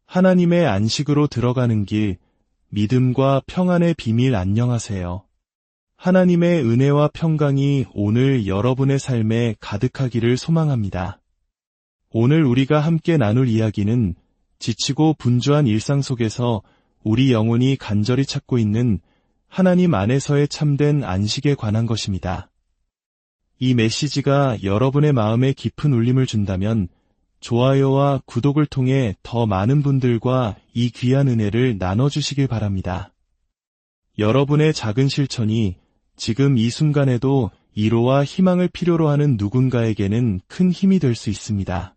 하나님의 안식으로 들어가는 길, 믿음과 평안의 비밀 안녕하세요. 하나님의 은혜와 평강이 오늘 여러분의 삶에 가득하기를 소망합니다. 오늘 우리가 함께 나눌 이야기는 지치고 분주한 일상 속에서 우리 영혼이 간절히 찾고 있는 하나님 안에서의 참된 안식에 관한 것입니다. 이 메시지가 여러분의 마음에 깊은 울림을 준다면 좋아요와 구독을 통해 더 많은 분들과 이 귀한 은혜를 나눠주시길 바랍니다. 여러분의 작은 실천이 지금 이 순간에도 위로와 희망을 필요로 하는 누군가에게는 큰 힘이 될 수 있습니다.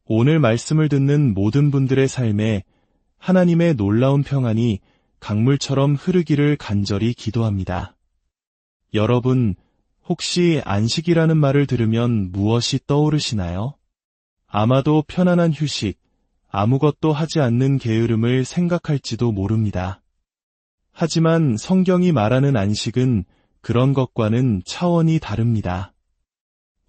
오늘 말씀을 듣는 모든 분들의 삶에 하나님의 놀라운 평안이 강물처럼 흐르기를 간절히 기도합니다. 여러분, 혹시 안식이라는 말을 들으면 무엇이 떠오르시나요? 아마도 편안한 휴식, 아무것도 하지 않는 게으름을 생각할지도 모릅니다. 하지만 성경이 말하는 안식은 그런 것과는 차원이 다릅니다.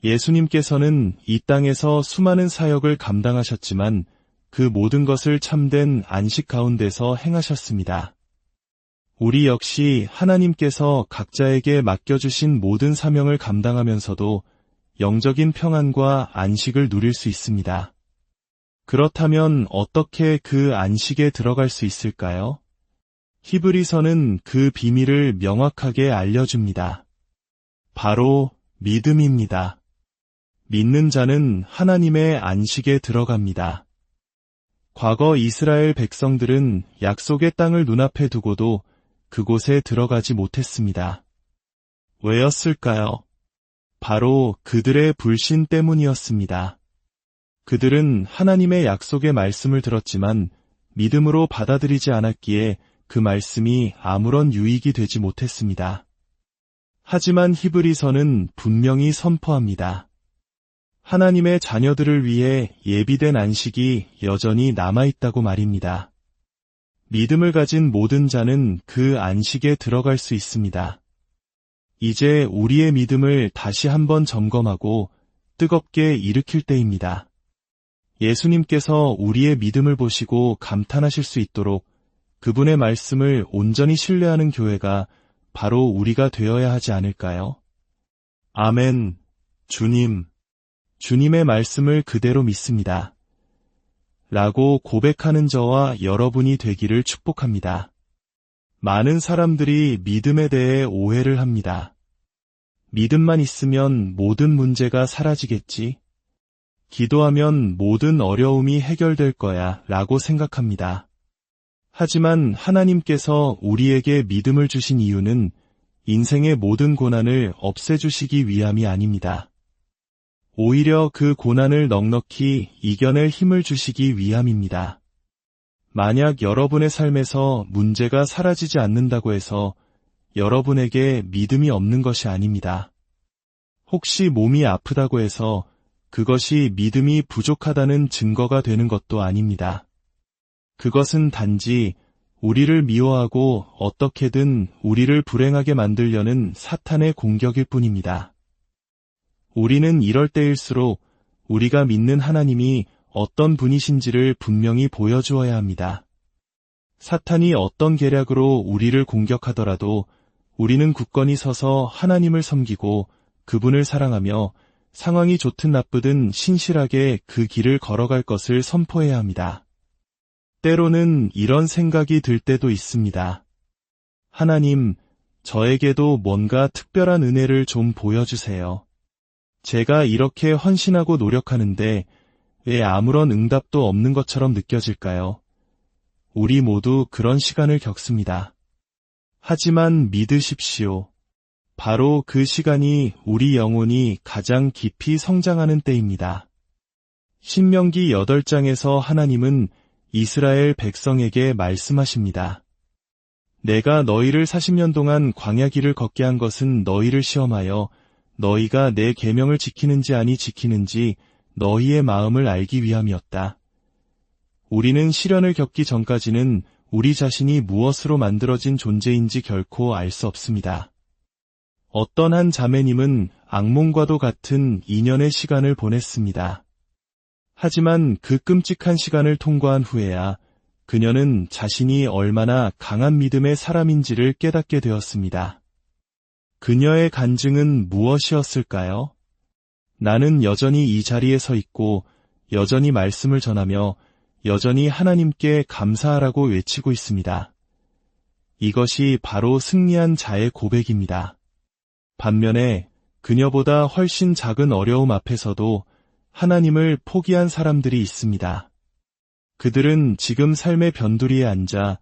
예수님께서는 이 땅에서 수많은 사역을 감당하셨지만 그 모든 것을 참된 안식 가운데서 행하셨습니다. 우리 역시 하나님께서 각자에게 맡겨주신 모든 사명을 감당하면서도 영적인 평안과 안식을 누릴 수 있습니다. 그렇다면 어떻게 그 안식에 들어갈 수 있을까요? 히브리서는 그 비밀을 명확하게 알려줍니다. 바로 믿음입니다. 믿는 자는 하나님의 안식에 들어갑니다. 과거 이스라엘 백성들은 약속의 땅을 눈앞에 두고도 그곳에 들어가지 못했습니다. 왜였을까요? 바로 그들의 불신 때문이었습니다. 그들은 하나님의 약속의 말씀을 들었지만 믿음으로 받아들이지 않았기에 그 말씀이 아무런 유익이 되지 못했습니다. 하지만 히브리서는 분명히 선포합니다. 하나님의 자녀들을 위해 예비된 안식이 여전히 남아있다고 말입니다. 믿음을 가진 모든 자는 그 안식에 들어갈 수 있습니다. 이제 우리의 믿음을 다시 한번 점검하고 뜨겁게 일으킬 때입니다. 예수님께서 우리의 믿음을 보시고 감탄하실 수 있도록 그분의 말씀을 온전히 신뢰하는 교회가 바로 우리가 되어야 하지 않을까요? 아멘. 주님의 말씀을 그대로 믿습니다. 라고 고백하는 저와 여러분이 되기를 축복합니다. 많은 사람들이 믿음에 대해 오해를 합니다. 믿음만 있으면 모든 문제가 사라지겠지? 기도하면 모든 어려움이 해결될 거야 라고 생각합니다. 하지만 하나님께서 우리에게 믿음을 주신 이유는 인생의 모든 고난을 없애주시기 위함이 아닙니다. 오히려 그 고난을 넉넉히 이겨낼 힘을 주시기 위함입니다. 만약 여러분의 삶에서 문제가 사라지지 않는다고 해서 여러분에게 믿음이 없는 것이 아닙니다. 혹시 몸이 아프다고 해서 그것이 믿음이 부족하다는 증거가 되는 것도 아닙니다. 그것은 단지 우리를 미워하고 어떻게든 우리를 불행하게 만들려는 사탄의 공격일 뿐입니다. 우리는 이럴 때일수록 우리가 믿는 하나님이 어떤 분이신지를 분명히 보여주어야 합니다. 사탄이 어떤 계략으로 우리를 공격하더라도 우리는 굳건히 서서 하나님을 섬기고 그분을 사랑하며 상황이 좋든 나쁘든 신실하게 그 길을 걸어갈 것을 선포해야 합니다. 때로는 이런 생각이 들 때도 있습니다. 하나님, 저에게도 뭔가 특별한 은혜를 좀 보여주세요. 제가 이렇게 헌신하고 노력하는데 왜 아무런 응답도 없는 것처럼 느껴질까요? 우리 모두 그런 시간을 겪습니다. 하지만 믿으십시오. 바로 그 시간이 우리 영혼이 가장 깊이 성장하는 때입니다. 신명기 8장에서 하나님은 이스라엘 백성에게 말씀하십니다. 내가 너희를 40년 동안 광야 길을 걷게 한 것은 너희를 시험하여 너희가 내 계명을 지키는지 아니 지키는지 너희의 마음을 알기 위함이었다. 우리는 시련을 겪기 전까지는 우리 자신이 무엇으로 만들어진 존재인지 결코 알 수 없습니다. 어떤 한 자매님은 악몽과도 같은 2년의 시간을 보냈습니다. 하지만 그 끔찍한 시간을 통과한 후에야 그녀는 자신이 얼마나 강한 믿음의 사람인지를 깨닫게 되었습니다. 그녀의 간증은 무엇이었을까요? 나는 여전히 이 자리에 서 있고 여전히 말씀을 전하며 여전히 하나님께 감사하라고 외치고 있습니다. 이것이 바로 승리한 자의 고백입니다. 반면에 그녀보다 훨씬 작은 어려움 앞에서도 하나님을 포기한 사람들이 있습니다. 그들은 지금 삶의 변두리에 앉아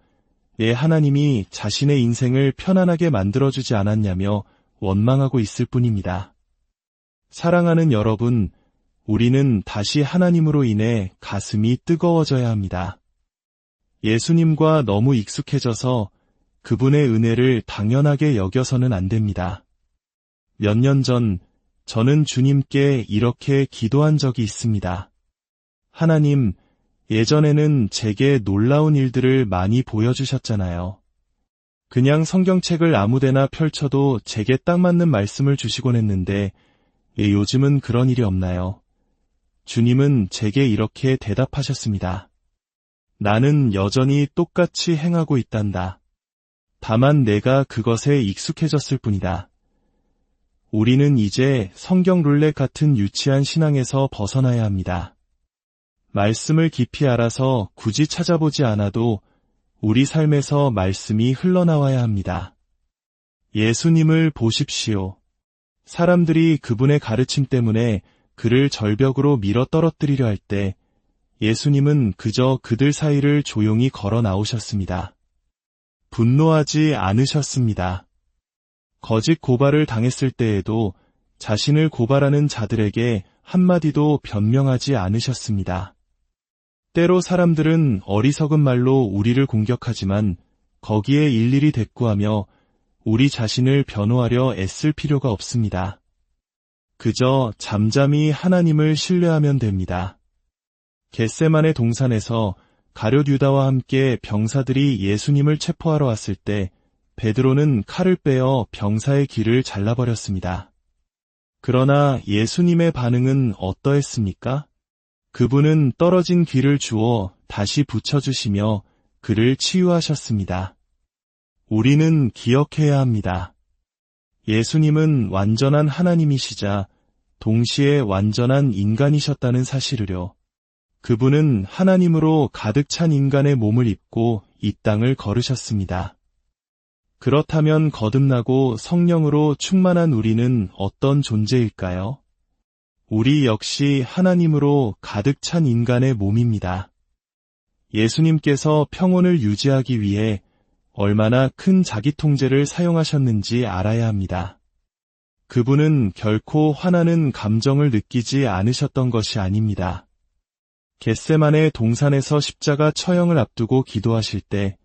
왜 하나님이 자신의 인생을 편안하게 만들어주지 않았냐며 원망하고 있을 뿐입니다. 사랑하는 여러분, 우리는 다시 하나님으로 인해 가슴이 뜨거워져야 합니다. 예수님과 너무 익숙해져서 그분의 은혜를 당연하게 여겨서는 안 됩니다. 몇 년 전 저는 주님께 이렇게 기도한 적이 있습니다. 하나님, 예전에는 제게 놀라운 일들을 많이 보여주셨잖아요. 그냥 성경책을 아무데나 펼쳐도 제게 딱 맞는 말씀을 주시곤 했는데 요즘은 그런 일이 없나요? 주님은 제게 이렇게 대답하셨습니다. 나는 여전히 똑같이 행하고 있단다. 다만 내가 그것에 익숙해졌을 뿐이다. 우리는 이제 성경 룰렛 같은 유치한 신앙에서 벗어나야 합니다. 말씀을 깊이 알아서 굳이 찾아보지 않아도 우리 삶에서 말씀이 흘러나와야 합니다. 예수님을 보십시오. 사람들이 그분의 가르침 때문에 그를 절벽으로 밀어 떨어뜨리려 할 때 예수님은 그저 그들 사이를 조용히 걸어 나오셨습니다. 분노하지 않으셨습니다. 거짓 고발을 당했을 때에도 자신을 고발하는 자들에게 한마디도 변명하지 않으셨습니다. 때로 사람들은 어리석은 말로 우리를 공격하지만 거기에 일일이 대꾸하며 우리 자신을 변호하려 애쓸 필요가 없습니다. 그저 잠잠히 하나님을 신뢰하면 됩니다. 겟세마네 동산에서 가룟 유다와 함께 병사들이 예수님을 체포하러 왔을 때 베드로는 칼을 빼어 병사의 귀를 잘라버렸습니다. 그러나 예수님의 반응은 어떠했습니까? 그분은 떨어진 귀를 주워 다시 붙여주시며 그를 치유하셨습니다. 우리는 기억해야 합니다. 예수님은 완전한 하나님이시자 동시에 완전한 인간이셨다는 사실을요. 그분은 하나님으로 가득 찬 인간의 몸을 입고 이 땅을 걸으셨습니다. 그렇다면 거듭나고 성령으로 충만한 우리는 어떤 존재일까요? 우리 역시 하나님으로 가득 찬 인간의 몸입니다. 예수님께서 평온을 유지하기 위해 얼마나 큰 자기 통제를 사용하셨는지 알아야 합니다. 그분은 결코 화나는 감정을 느끼지 않으셨던 것이 아닙니다. 겟세마네 동산에서 십자가 처형을 앞두고 기도하실 때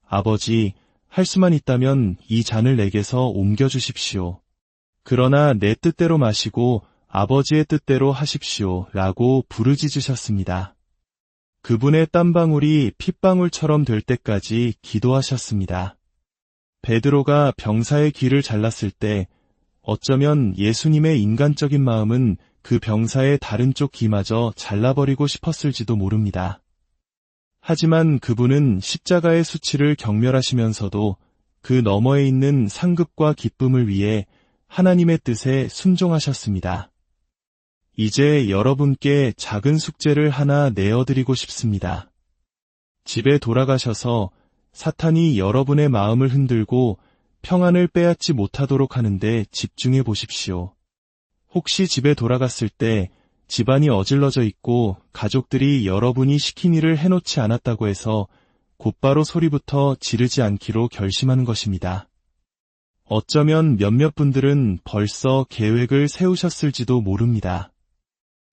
아버지, 할 수만 있다면 이 잔을 내게서 옮겨주십시오. 그러나 내 뜻대로 마시고 아버지의 뜻대로 하십시오 라고 부르짖으셨습니다. 그분의 땀방울이 핏방울처럼 될 때까지 기도하셨습니다. 베드로가 병사의 귀를 잘랐을 때 어쩌면 예수님의 인간적인 마음은 그 병사의 다른 쪽 귀마저 잘라버리고 싶었을지도 모릅니다. 하지만 그분은 십자가의 수치를 경멸하시면서도 그 너머에 있는 상급과 기쁨을 위해 하나님의 뜻에 순종하셨습니다. 이제 여러분께 작은 숙제를 하나 내어드리고 싶습니다. 집에 돌아가셔서 사탄이 여러분의 마음을 흔들고 평안을 빼앗지 못하도록 하는데 집중해 보십시오. 혹시 집에 돌아갔을 때 집안이 어질러져 있고 가족들이 여러분이 시킨 일을 해놓지 않았다고 해서 곧바로 소리부터 지르지 않기로 결심하는 것입니다. 어쩌면 몇몇 분들은 벌써 계획을 세우셨을지도 모릅니다.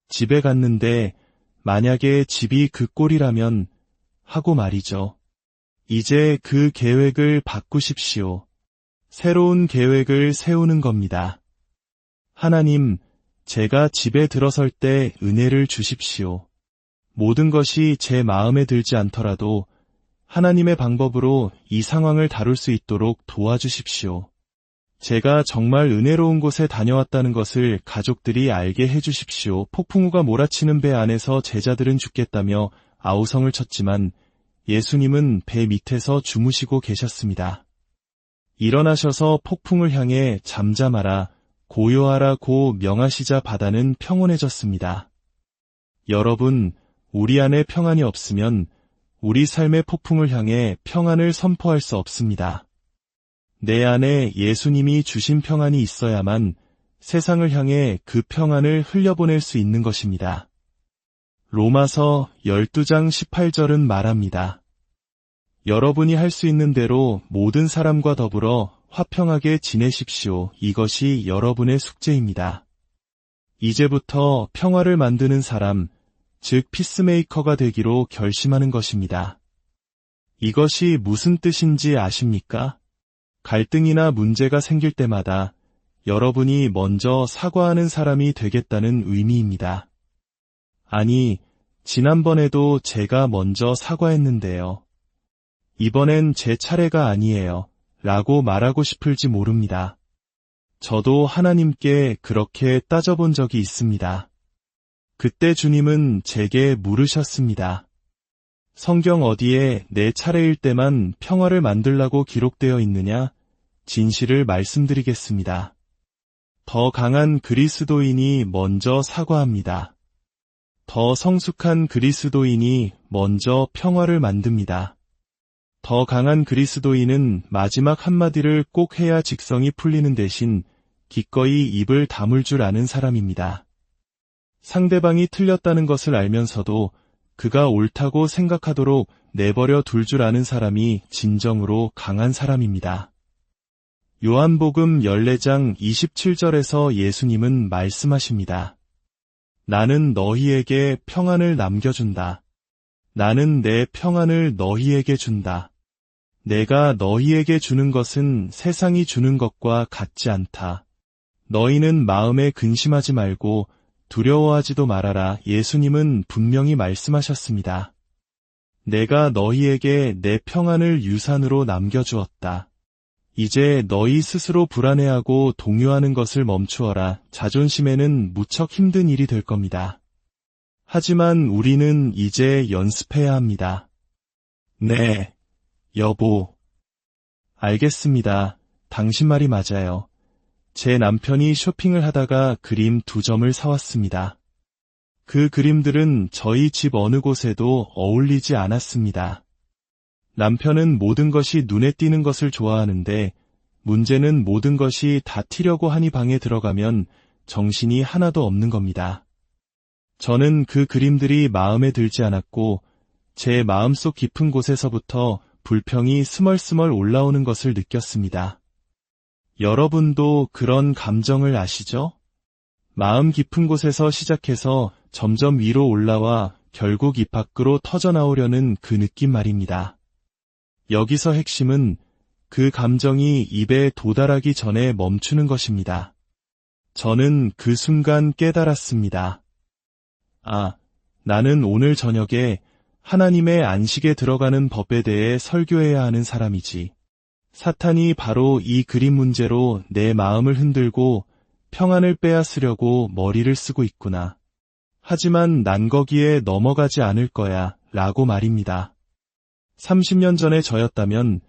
집에 갔는데 만약에 집이 그 꼴이라면 하고 말이죠. 이제 그 계획을 바꾸십시오. 새로운 계획을 세우는 겁니다. 하나님, 제가 집에 들어설 때 은혜를 주십시오. 모든 것이 제 마음에 들지 않더라도 하나님의 방법으로 이 상황을 다룰 수 있도록 도와주십시오. 제가 정말 은혜로운 곳에 다녀왔다는 것을 가족들이 알게 해주십시오. 폭풍우가 몰아치는 배 안에서 제자들은 죽겠다며 아우성을 쳤지만 예수님은 배 밑에서 주무시고 계셨습니다. 일어나셔서 폭풍을 향해 잠잠하라, 고요하라고 명하시자 바다는 평온해졌습니다. 여러분, 우리 안에 평안이 없으면 우리 삶의 폭풍을 향해 평안을 선포할 수 없습니다. 내 안에 예수님이 주신 평안이 있어야만 세상을 향해 그 평안을 흘려보낼 수 있는 것입니다. 로마서 12장 18절은 말합니다. 여러분이 할 수 있는 대로 모든 사람과 더불어 화평하게 지내십시오. 이것이 여러분의 숙제입니다. 이제부터 평화를 만드는 사람, 즉 피스메이커가 되기로 결심하는 것입니다. 이것이 무슨 뜻인지 아십니까? 갈등이나 문제가 생길 때마다 여러분이 먼저 사과하는 사람이 되겠다는 의미입니다. 아니, 지난번에도 제가 먼저 사과했는데요. 이번엔 제 차례가 아니에요. 라고 말하고 싶을지 모릅니다. 저도 하나님께 그렇게 따져본 적이 있습니다. 그때 주님은 제게 물으셨습니다. 성경 어디에 내 차례일 때만 평화를 만들라고 기록되어 있느냐? 진실을 말씀드리겠습니다. 더 강한 그리스도인이 먼저 사과합니다. 더 성숙한 그리스도인이 먼저 평화를 만듭니다. 더 강한 그리스도인은 마지막 한마디를 꼭 해야 직성이 풀리는 대신 기꺼이 입을 다물 줄 아는 사람입니다. 상대방이 틀렸다는 것을 알면서도 그가 옳다고 생각하도록 내버려 둘 줄 아는 사람이 진정으로 강한 사람입니다. 요한복음 14장 27절에서 예수님은 말씀하십니다. 나는 너희에게 평안을 남겨준다. 나는 내 평안을 너희에게 준다. 내가 너희에게 주는 것은 세상이 주는 것과 같지 않다. 너희는 마음에 근심하지 말고 두려워하지도 말아라. 예수님은 분명히 말씀하셨습니다. 내가 너희에게 내 평안을 유산으로 남겨주었다. 이제 너희 스스로 불안해하고 동요하는 것을 멈추어라. 자존심에는 무척 힘든 일이 될 겁니다. 하지만 우리는 이제 연습해야 합니다. 네, 여보. 알겠습니다. 당신 말이 맞아요. 제 남편이 쇼핑을 하다가 그림 2점을 사왔습니다. 그 그림들은 저희 집 어느 곳에도 어울리지 않았습니다. 남편은 모든 것이 눈에 띄는 것을 좋아하는데 문제는 모든 것이 다 튀려고 하니 방에 들어가면 정신이 하나도 없는 겁니다. 저는 그 그림들이 마음에 들지 않았고 제 마음속 깊은 곳에서부터 불평이 스멀스멀 올라오는 것을 느꼈습니다. 여러분도 그런 감정을 아시죠? 마음 깊은 곳에서 시작해서 점점 위로 올라와 결국 입 밖으로 터져나오려는 그 느낌 말입니다. 여기서 핵심은 그 감정이 입에 도달하기 전에 멈추는 것입니다. 저는 그 순간 깨달았습니다. 아, 나는 오늘 저녁에 하나님의 안식에 들어가는 법에 대해 설교해야 하는 사람이지. 사탄이 바로 이 그림 문제로 내 마음을 흔들고 평안을 빼앗으려고 머리를 쓰고 있구나. 하지만 난 거기에 넘어가지 않을 거야, 라고 말입니다. 30년 전에 저였다면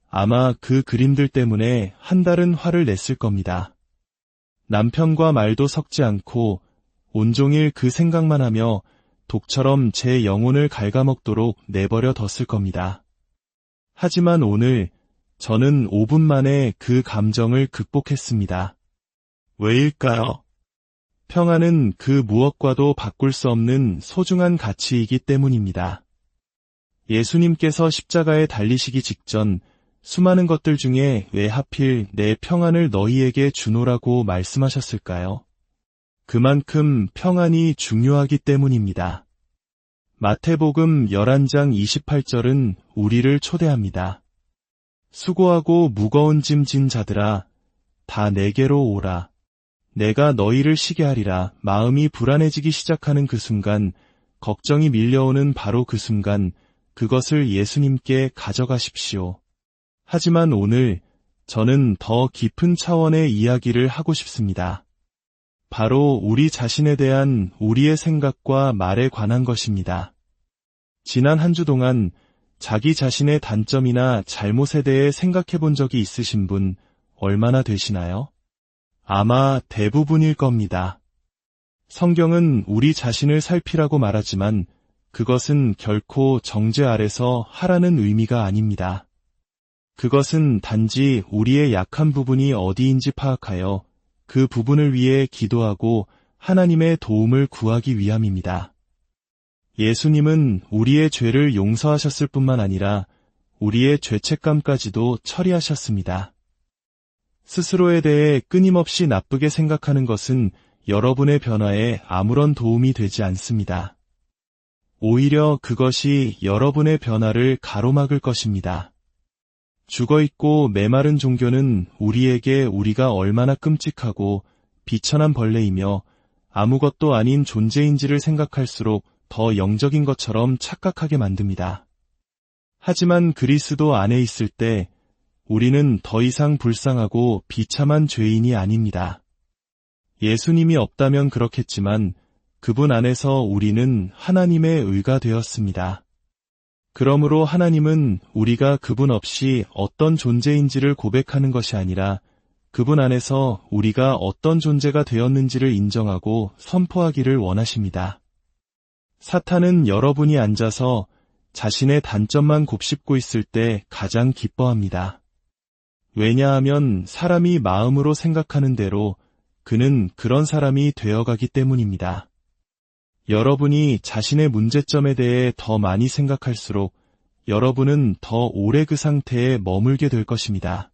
아마 그 그림들 때문에 한 달은 화를 냈을 겁니다. 남편과 말도 섞지 않고 온종일 그 생각만 하며 독처럼 제 영혼을 갉아먹도록 내버려 뒀을 겁니다. 하지만 오늘 저는 5분 만에 그 감정을 극복했습니다. 왜일까요? 평안은 그 무엇과도 바꿀 수 없는 소중한 가치이기 때문입니다. 예수님께서 십자가에 달리시기 직전 수많은 것들 중에 왜 하필 내 평안을 너희에게 주노라고 말씀하셨을까요? 그만큼 평안이 중요하기 때문입니다. 마태복음 11장 28절은 우리를 초대합니다. 수고하고 무거운 짐 진 자들아, 다 내게로 오라. 내가 너희를 쉬게 하리라. 마음이 불안해지기 시작하는 그 순간, 걱정이 밀려오는 바로 그 순간, 그것을 예수님께 가져가십시오. 하지만 오늘 저는 더 깊은 차원의 이야기를 하고 싶습니다. 바로 우리 자신에 대한 우리의 생각과 말에 관한 것입니다. 지난 한 주 동안 자기 자신의 단점이나 잘못에 대해 생각해 본 적이 있으신 분 얼마나 되시나요? 아마 대부분일 겁니다. 성경은 우리 자신을 살피라고 말하지만 그것은 결코 정죄 아래서 하라는 의미가 아닙니다. 그것은 단지 우리의 약한 부분이 어디인지 파악하여 그 부분을 위해 기도하고 하나님의 도움을 구하기 위함입니다. 예수님은 우리의 죄를 용서하셨을 뿐만 아니라 우리의 죄책감까지도 처리하셨습니다. 스스로에 대해 끊임없이 나쁘게 생각하는 것은 여러분의 변화에 아무런 도움이 되지 않습니다. 오히려 그것이 여러분의 변화를 가로막을 것입니다. 죽어있고 메마른 종교는 우리에게 우리가 얼마나 끔찍하고 비천한 벌레이며 아무것도 아닌 존재인지를 생각할수록 더 영적인 것처럼 착각하게 만듭니다. 하지만 그리스도 안에 있을 때 우리는 더 이상 불쌍하고 비참한 죄인이 아닙니다. 예수님이 없다면 그렇겠지만 그분 안에서 우리는 하나님의 의가 되었습니다. 그러므로 하나님은 우리가 그분 없이 어떤 존재인지를 고백하는 것이 아니라 그분 안에서 우리가 어떤 존재가 되었는지를 인정하고 선포하기를 원하십니다. 사탄은 여러분이 앉아서 자신의 단점만 곱씹고 있을 때 가장 기뻐합니다. 왜냐하면 사람이 마음으로 생각하는 대로 그는 그런 사람이 되어가기 때문입니다. 여러분이 자신의 문제점에 대해 더 많이 생각할수록 여러분은 더 오래 그 상태에 머물게 될 것입니다.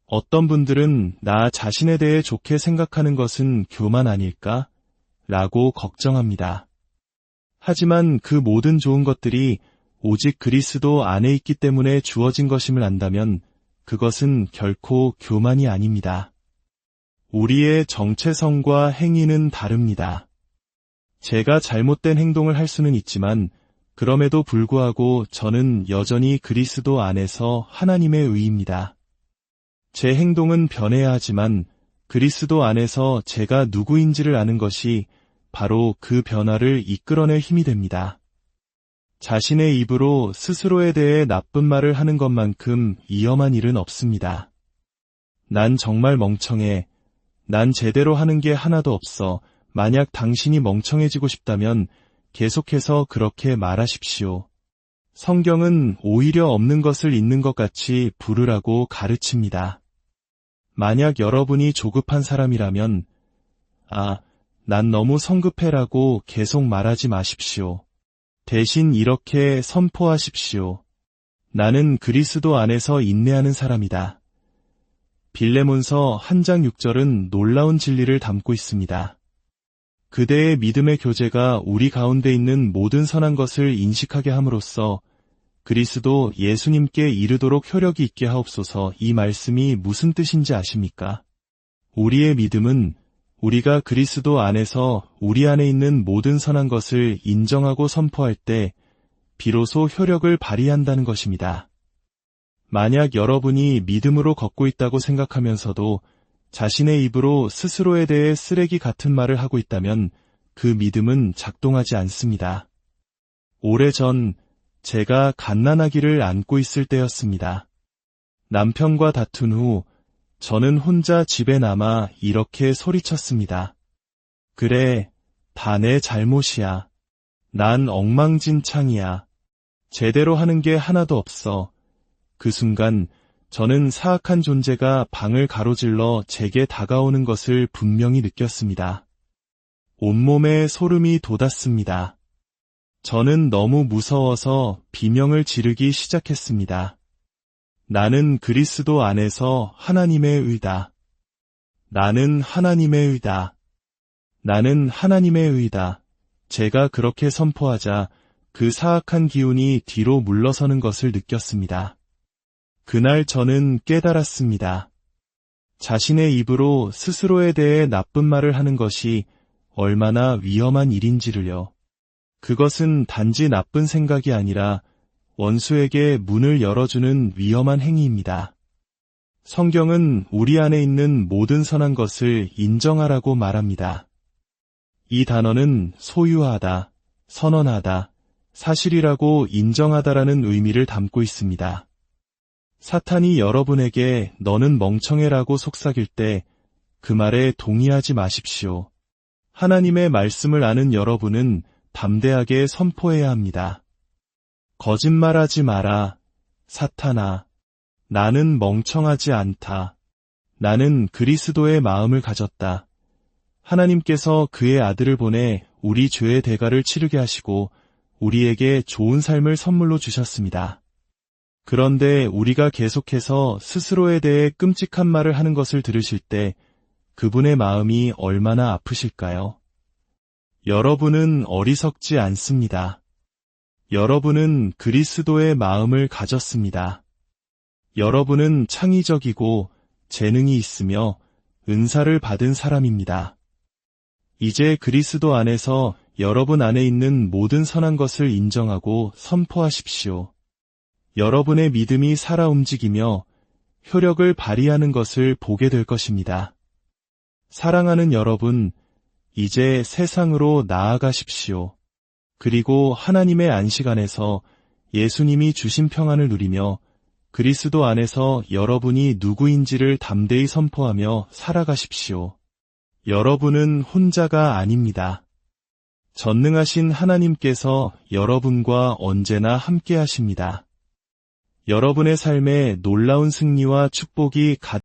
어떤 분들은 나 자신에 대해 좋게 생각하는 것은 교만 아닐까? 라고 걱정합니다. 하지만 그 모든 좋은 것들이 오직 그리스도 안에 있기 때문에 주어진 것임을 안다면 그것은 결코 교만이 아닙니다. 우리의 정체성과 행위는 다릅니다. 제가 잘못된 행동을 할 수는 있지만 그럼에도 불구하고 저는 여전히 그리스도 안에서 하나님의 의입니다. 제 행동은 변해야 하지만 그리스도 안에서 제가 누구인지를 아는 것이 바로 그 변화를 이끌어낼 힘이 됩니다. 자신의 입으로 스스로에 대해 나쁜 말을 하는 것만큼 위험한 일은 없습니다. 난 정말 멍청해. 난 제대로 하는 게 하나도 없어. 만약 당신이 멍청해지고 싶다면 계속해서 그렇게 말하십시오. 성경은 오히려 없는 것을 있는 것 같이 부르라고 가르칩니다. 만약 여러분이 조급한 사람이라면 난 너무 성급해라고 계속 말하지 마십시오. 대신 이렇게 선포하십시오. 나는 그리스도 안에서 인내하는 사람이다. 빌레몬서 1장 6절은 놀라운 진리를 담고 있습니다. 그대의 믿음의 교제가 우리 가운데 있는 모든 선한 것을 인식하게 함으로써 그리스도 예수님께 이르도록 효력이 있게 하옵소서. 이 말씀이 무슨 뜻인지 아십니까? 우리의 믿음은 우리가 그리스도 안에서 우리 안에 있는 모든 선한 것을 인정하고 선포할 때 비로소 효력을 발휘한다는 것입니다. 만약 여러분이 믿음으로 걷고 있다고 생각하면서도 자신의 입으로 스스로에 대해 쓰레기 같은 말을 하고 있다면 그 믿음은 작동하지 않습니다. 오래전 제가 갓난아기를 안고 있을 때였습니다. 남편과 다툰 후 저는 혼자 집에 남아 이렇게 소리쳤습니다. 그래, 다 내 잘못이야. 난 엉망진창이야. 제대로 하는 게 하나도 없어. 그 순간 저는 사악한 존재가 방을 가로질러 제게 다가오는 것을 분명히 느꼈습니다. 온몸에 소름이 돋았습니다. 저는 너무 무서워서 비명을 지르기 시작했습니다. 나는 그리스도 안에서 하나님의 의다. 나는 하나님의 의다. 나는 하나님의 의다. 제가 그렇게 선포하자 그 사악한 기운이 뒤로 물러서는 것을 느꼈습니다. 그날 저는 깨달았습니다. 자신의 입으로 스스로에 대해 나쁜 말을 하는 것이 얼마나 위험한 일인지를요. 그것은 단지 나쁜 생각이 아니라 원수에게 문을 열어주는 위험한 행위입니다. 성경은 우리 안에 있는 모든 선한 것을 인정하라고 말합니다. 이 단어는 소유하다, 선언하다, 사실이라고 인정하다라는 의미를 담고 있습니다. 사탄이 여러분에게 너는 멍청해라고 속삭일 때 그 말에 동의하지 마십시오. 하나님의 말씀을 아는 여러분은 담대하게 선포해야 합니다. 거짓말하지 마라. 사탄아, 나는 멍청하지 않다. 나는 그리스도의 마음을 가졌다. 하나님께서 그의 아들을 보내 우리 죄의 대가를 치르게 하시고 우리에게 좋은 삶을 선물로 주셨습니다. 그런데 우리가 계속해서 스스로에 대해 끔찍한 말을 하는 것을 들으실 때 그분의 마음이 얼마나 아프실까요? 여러분은 어리석지 않습니다. 여러분은 그리스도의 마음을 가졌습니다. 여러분은 창의적이고 재능이 있으며 은사를 받은 사람입니다. 이제 그리스도 안에서 여러분 안에 있는 모든 선한 것을 인정하고 선포하십시오. 여러분의 믿음이 살아 움직이며 효력을 발휘하는 것을 보게 될 것입니다. 사랑하는 여러분, 이제 세상으로 나아가십시오. 그리고 하나님의 안식 안에서 예수님이 주신 평안을 누리며 그리스도 안에서 여러분이 누구인지를 담대히 선포하며 살아가십시오. 여러분은 혼자가 아닙니다. 전능하신 하나님께서 여러분과 언제나 함께 하십니다. 여러분의 삶에 놀라운 승리와 축복이